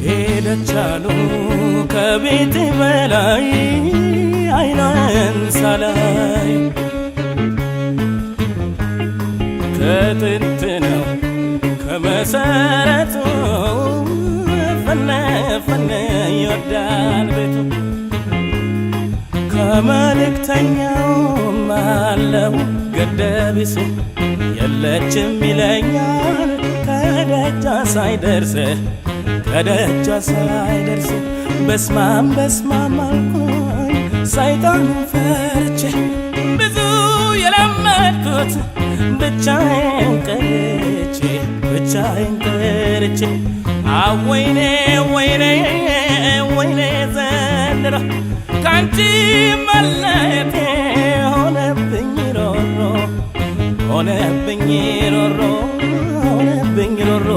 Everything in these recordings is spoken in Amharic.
ሄደቻሉ ከቤት በላይ አይናን ሳላይ ከጥንት ነው ከመሰረቱ ፈነ ይወዳል ቤቱ ከመልእክተኛው ማለው ገደብስ የለችም ይለኛል ከደጃ ሳይደርስ በስማም አልኩኝ ሰይጣን ፈርቼ ብዙ የለመድኩት ብቻዬን ቀርቼ ወይኔ ዘንድሮ ካንቺ መለየቴ ሆነብኝ ሮሮ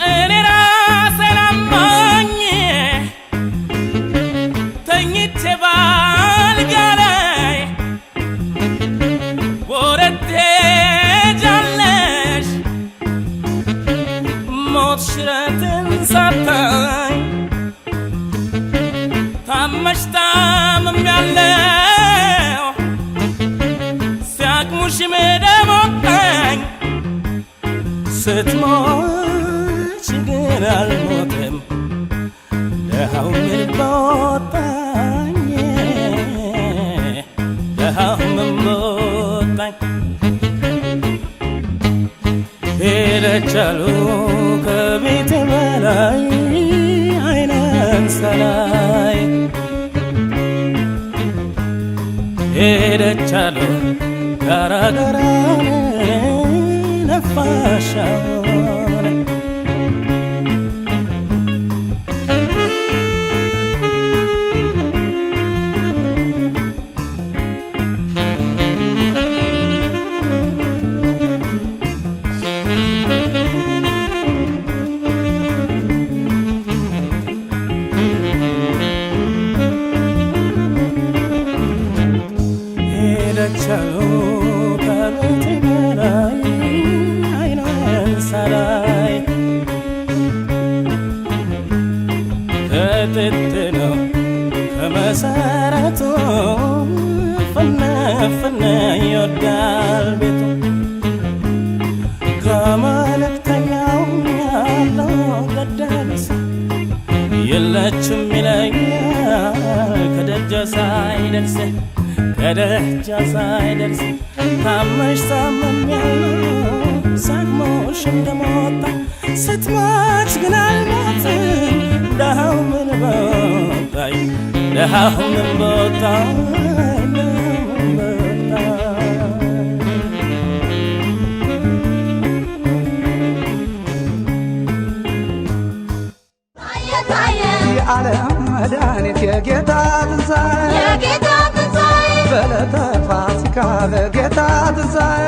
እኔ ራሴን አሞኝ ተኝቼ ባልጋ ላይ ወዴት ትሄጃለሽ ሞት ሽረትን ሳታይ ታምሜያለሁ ሲያቅሙሽ መደሞቀኝ ስትሞች ግን አልሞትም ደሃው ምን በወጣኝ ሄደቻሉ ከቤት በላይ አይናን ሳላይ ሄደቻሉ ጋራ ነፋሻውን ሄደቻሉ ከቤት በላይ አይናን ሳላይ ከጥንት ነው ከመሰረቱ ፈነ ይወዳል ቤቱ ከመልእክተኛው ያለው ገደብስ የለችም ይለኛል ከደጃ ሳይደርስ ታምሜያለሁ ሳቅሞሽ እንደሞታ ስትሞች ግን አልሞትም ደሃው ምን በወጣኝ የዓለም መድኃኒት የጌታ ትንሣኤ በዕለተ ፋሲካ በጌታ ትንሣኤ